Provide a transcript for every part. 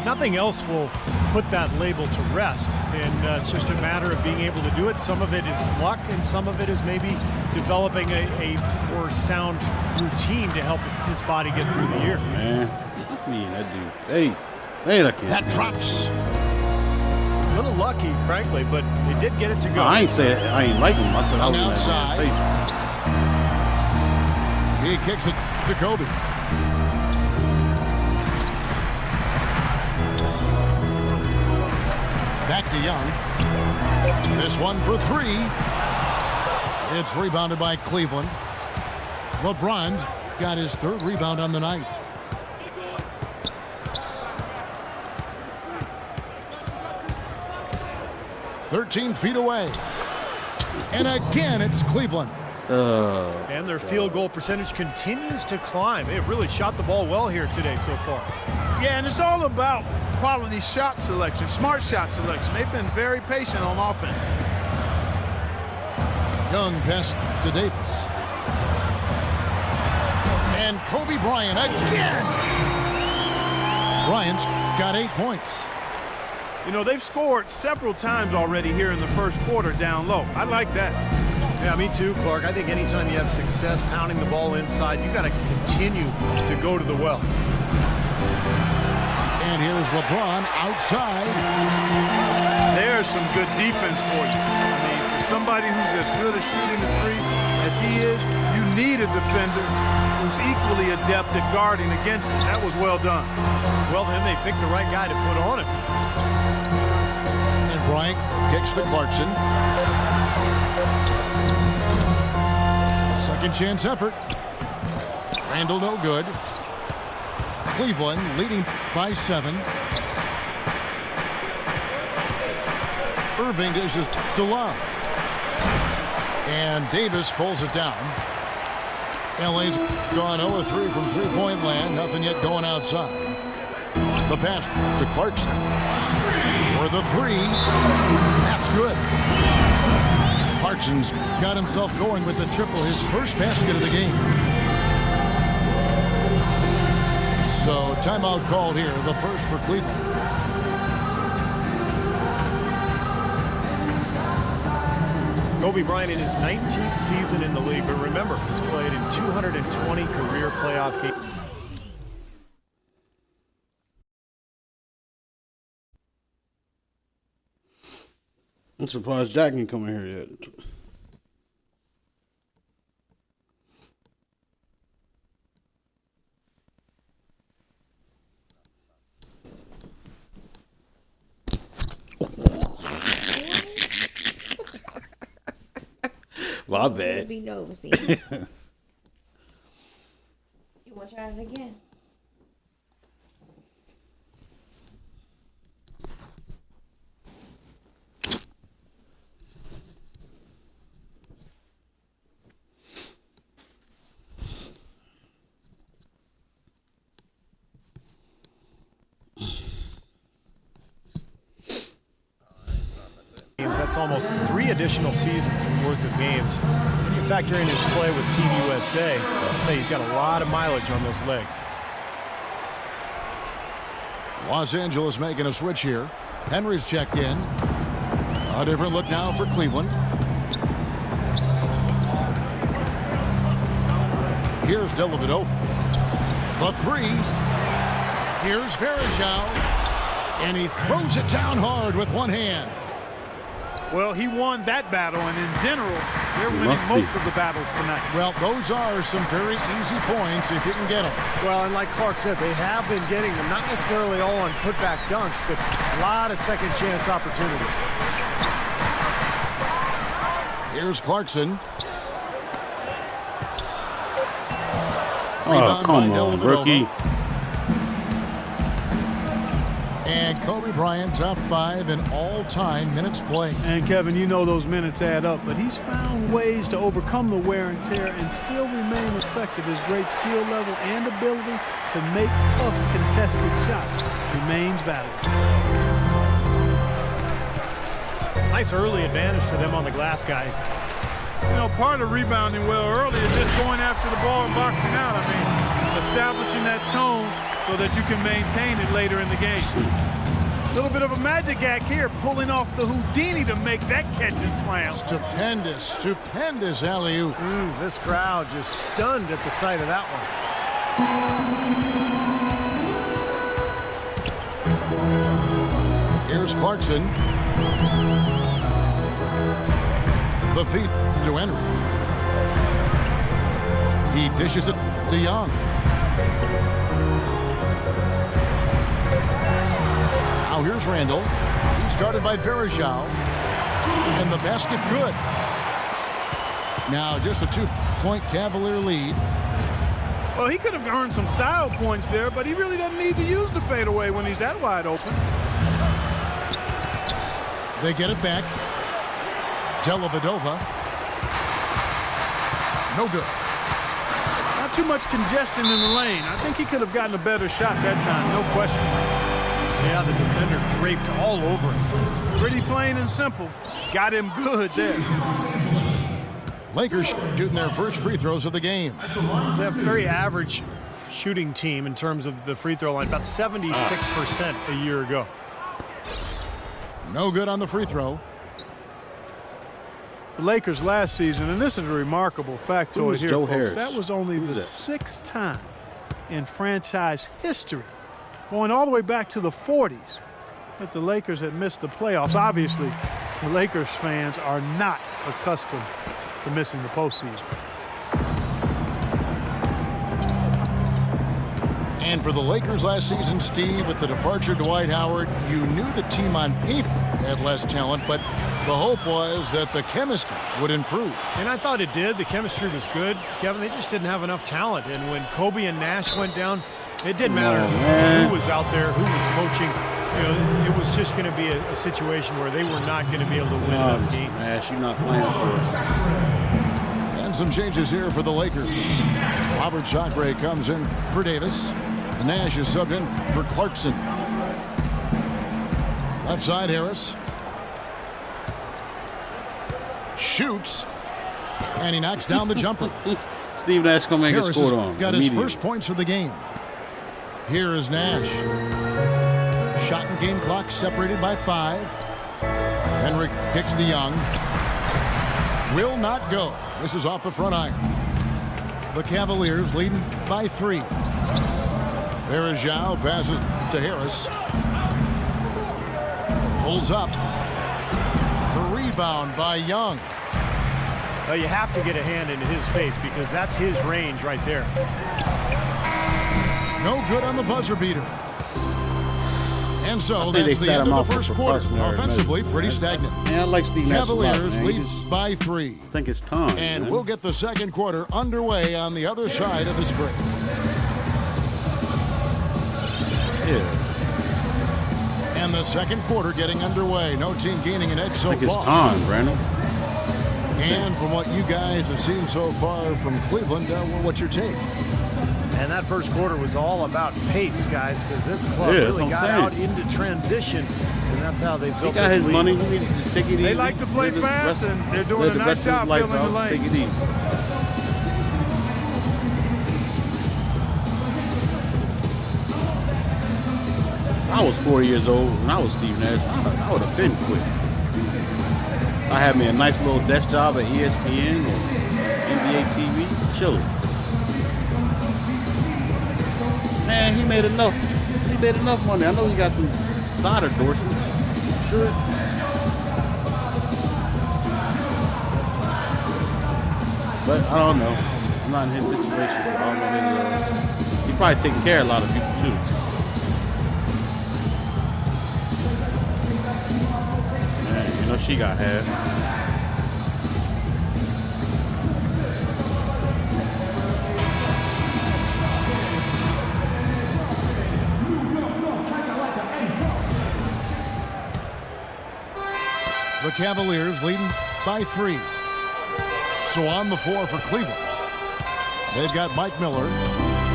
Nothing else will put that label to rest, and it's just a matter of being able to do it. Some of it is luck, and some of it is maybe developing a more sound routine to help his body get through the year. Man, I mean, that dude, hey, man, I can't. That drops. A little lucky, frankly, but they did get it to go. No, I ain't say I ain't like him. I said I was outside. He kicks it to Kobe. Back to Young. This one for three. It's rebounded by Cleveland. LeBron's got his third rebound on the night. "13 feet away. And again, it's Cleveland. And their field goal percentage continues to climb. They've really shot the ball well here today so far. Yeah, and it's all about quality shot selection, smart shot selection. They've been very patient on offense. Young pass to Davis. And Kobe Bryant again. Bryant's got 8 points. You know, they've scored several times already here in the first quarter down low. I like that. Yeah, me too, Clark. I think anytime you have success pounding the ball inside, you got to continue to go to the well. And here's LeBron outside. There's some good defense for you. I mean, for somebody who's as good at shooting the three as he is, you need a defender who's equally adept at guarding against it. That was well done. Well, then they picked the right guy to put on him. And Bryant kicks to Clarkson. Second chance effort. Randall no good. Cleveland leading by 7. Irving dishes to Love. And Davis pulls it down. LA's gone 0-3 from three-point land. Nothing yet going outside. The pass to Clarkson. For the three. That's good. Clarkson's got himself going with the triple, his first basket of the game. So timeout called here, the first for Cleveland. Kobe Bryant in his 19th season in the league, but remember, he's played in 220 career playoff games. I'm surprised Jack ain't coming here yet. My bad. Be nosy. You want to try it again? That's almost 3 additional seasons worth of games. When you factor in his play with Team USA, I'll tell you, he's got a lot of mileage on those legs. Los Angeles making a switch here. Henry's checked in. A different look now for Cleveland. Here's Dellavedova. The three. Here's Varejao. And he throws it down hard with one hand. Well, he won that battle, and in general, they're winning most of the battles tonight. Well, those are some very easy points if you can get them. Well, and like Clark said, they have been getting them, not necessarily all on putback dunks, but a lot of second chance opportunities. Here's Clarkson. Oh, come on, rookie. And Kobe Bryant, top 5 in all-time minutes played. And Kevin, you know those minutes add up, but he's found ways to overcome the wear and tear and still remain effective. His great skill level and ability to make tough contested shots remains valuable. Nice early advantage for them on the glass, guys. You know, part of rebounding well early is just going after the ball and boxing out. I mean, establishing that tone so that you can maintain it later in the game. A little bit of a magic act here, pulling off the Houdini to make that catch and slam. Stupendous alley-oop. This crowd just stunned at the sight of that one. Here's Clarkson. The feed to Henry. He dishes it to Young. Now here's Randall. He's guarded by Vereshao. And the basket good. Now just a 2-point Cavalier lead. Well, he could have earned some style points there, but he really doesn't need to use the fadeaway when he's that wide open. They get it back. Dellavedova. No good. Not too much congestion in the lane. I think he could have gotten a better shot that time, no question. Yeah, the defender draped all over him. Pretty plain and simple. Got him good there. Lakers shooting their first free throws of the game. They have a very average shooting team in terms of the free throw line, about 76% a year ago. No good on the free throw. The Lakers last season, and this is a remarkable factoid here, Joe folks. Harris? That was only Who's the that? 6th time in franchise history, going all the way back to the 40s, that the Lakers had missed the playoffs. Obviously, the Lakers fans are not accustomed to missing the postseason. And for the Lakers last season, Steve, with the departure of Dwight Howard, you knew the team on paper had less talent, but the hope was that the chemistry would improve. And I thought it did. The chemistry was good. Kevin, they just didn't have enough talent. And when Kobe and Nash went down, it didn't matter who was out there, who was coaching. You know, it was just going to be a situation where they were not going to be able to win enough games. Nash, you're not playing for us. And some changes here for the Lakers. Robert Sacre comes in for Davis. And Nash is subbed in for Clarkson. Left side, Harris. Shoots. And he knocks down the jumper. Steve Nash come in and get Harris scored has on. got his first points of the game. Here is Nash. Shot and game clock separated by 5. Henrik kicks to Young. Will not go. This is off the front iron. The Cavaliers leading by 3. There is Zhao, passes to Harris. Pulls up. The rebound by Young. Well, you have to get a hand into his face because that's his range right there. No good on the buzzer beater. And so they that's the sat end him of out the for first quarter. precautionary Offensively, measures. pretty stagnant. Yeah, I like Steve Nash a lot, Cavaliers man. lead He just- by 3. I think it's time. And man. we'll get the second quarter underway on the other side of this break. Yeah. And the second quarter getting underway. No team gaining an edge so I think it's far. time, Brandon. And from what you guys have seen so far from Cleveland, what's your take? And that first quarter was all about pace, guys, because this club Yeah, that's really what got I'm out saying. into transition, and that's how they He built got this his lead. money. He needs to just take it easy. They like to play Live the fast, rest- and they're doing live a the nice rest of his job life filling the out. lane. Take it easy. I was 4 years old when I was Steve Nash. I would have been quick. I had me a nice little desk job at ESPN or NBA TV, chilling. Man, he made enough. He made enough money. I know he got some side endorsements. Sure. But I don't know. I'm not in his situation. So I don't know his, he probably taking care of a lot of people too. Man, you know she got half. The Cavaliers leading by 3. So on the floor for Cleveland, they've got Mike Miller.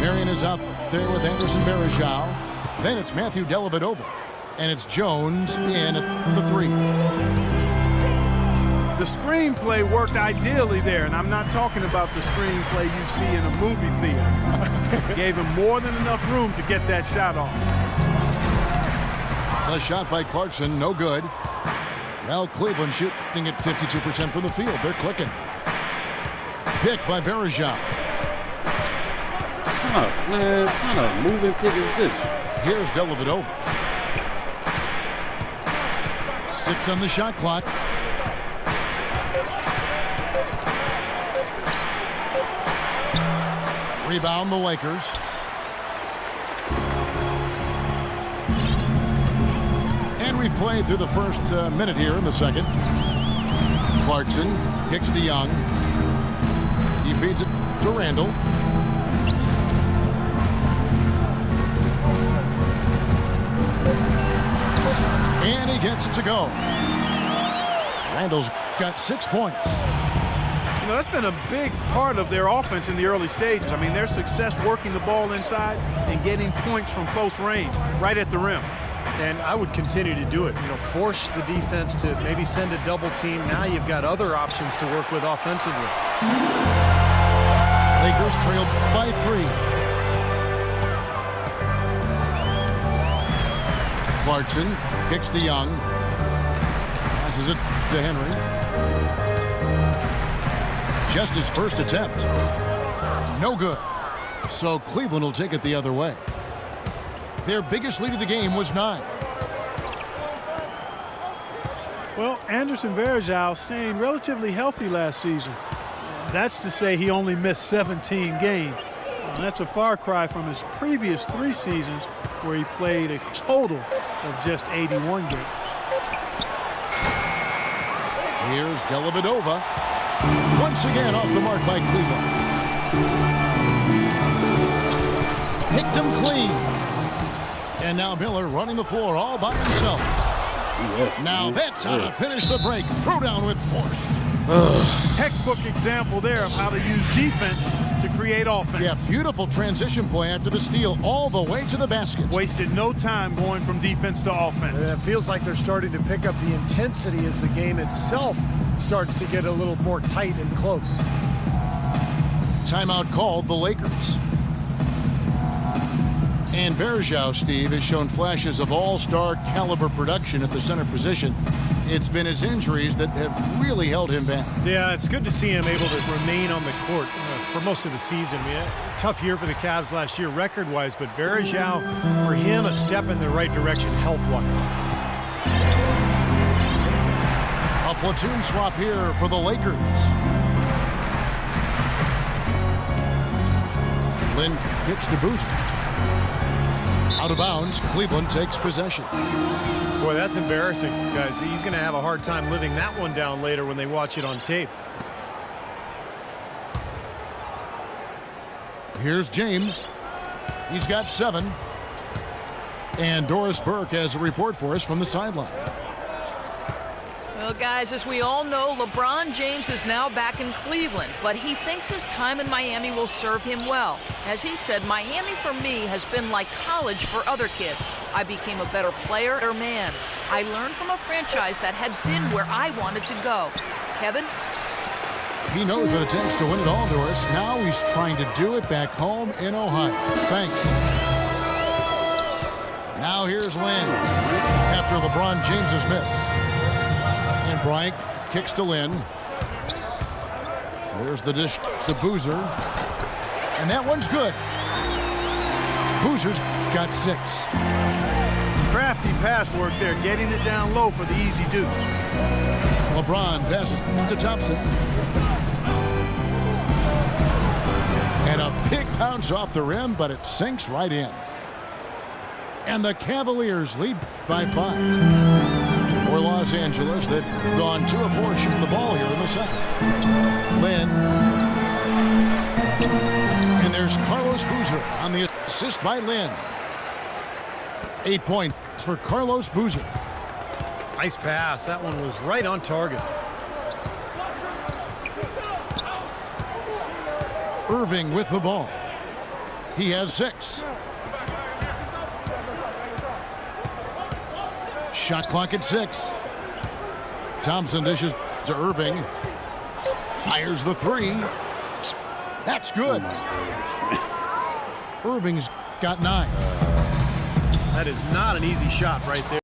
Marion is out there with Anderson Vereshao. Then it's Matthew Dellavedova. And it's Jones in at the 3. The screenplay worked ideally there, and I'm not talking about the screenplay you see in a movie theater. Gave him more than enough room to get that shot off. The shot by Clarkson, no good. Well, Cleveland shooting at 52% from the field. They're clicking. Pick by Verejao. Man, what kind of moving pick is this? Here's Dellavedova. 6 on the shot clock. Rebound the Lakers. And we've played through the first minute here in the second. Clarkson kicks to Young. He feeds it to Randall. And he gets it to go. Randall's got 6 points. You know, that's been a big part of their offense in the early stages. I mean, their success working the ball inside and getting points from close range, right at the rim. And I would continue to do it. You know, force the defense to maybe send a double team. Now you've got other options to work with offensively. Lakers trailed by 3. Clarkson kicks to Young. Passes it to Henry. Just his first attempt. No good. So Cleveland will take it the other way. Their biggest lead of the game was 9. Well, Anderson Varejao staying relatively healthy last season. That's to say he only missed 17 games. And that's a far cry from his previous 3 seasons where he played a total of just 81 games. Here's Dellavedova. Once again off the mark by Cleveland. Picked him clean. And now Miller running the floor all by himself. Now that's how to finish the break. Throw down with force. Textbook example there of how to use defense to create offense. Yeah, beautiful transition play after the steal all the way to the basket. Wasted no time going from defense to offense. It feels like they're starting to pick up the intensity as the game itself starts to get a little more tight and close. Timeout called the Lakers. And Verejao, Steve, has shown flashes of all-star caliber production at the center position. It's been his injuries that have really held him back. Yeah, it's good to see him able to remain on the court for most of the season. I mean, tough year for the Cavs last year record-wise, but Verejao, for him, a step in the right direction health-wise. A platoon swap here for the Lakers. Lynn kicks to Boozer. Out of bounds, Cleveland takes possession. Boy, that's embarrassing, guys. He's going to have a hard time living that one down later when they watch it on tape. Here's James. He's got 7. And Doris Burke has a report for us from the sideline. Well, guys, as we all know, LeBron James is now back in Cleveland, but he thinks his time in Miami will serve him well. As he said, Miami for me has been like college for other kids. I became a better player or man. I learned from a franchise that had been where I wanted to go. Kevin? He knows what it takes to win it all, Doris. Now he's trying to do it back home in Ohio. Thanks. Now here's Lynn after LeBron James's miss. And Bryant kicks to Lynn. There's the dish to Boozer. And that one's good. Boozer's got 6. Crafty pass work there, getting it down low for the easy deuce. LeBron passes to Thompson. And a big bounce off the rim, but it sinks right in. And the Cavaliers lead by 5. For Los Angeles, they've gone 2 of 4 shooting the ball here in the second. Lynn. And there's Carlos Boozer on the assist by Lynn. 8 points for Carlos Boozer. Nice pass. That one was right on target. Irving with the ball. He has 6. Shot clock at 6. Thompson dishes To Irving. Fires the three. That's good. Irving's got 9. That is not an easy shot right there.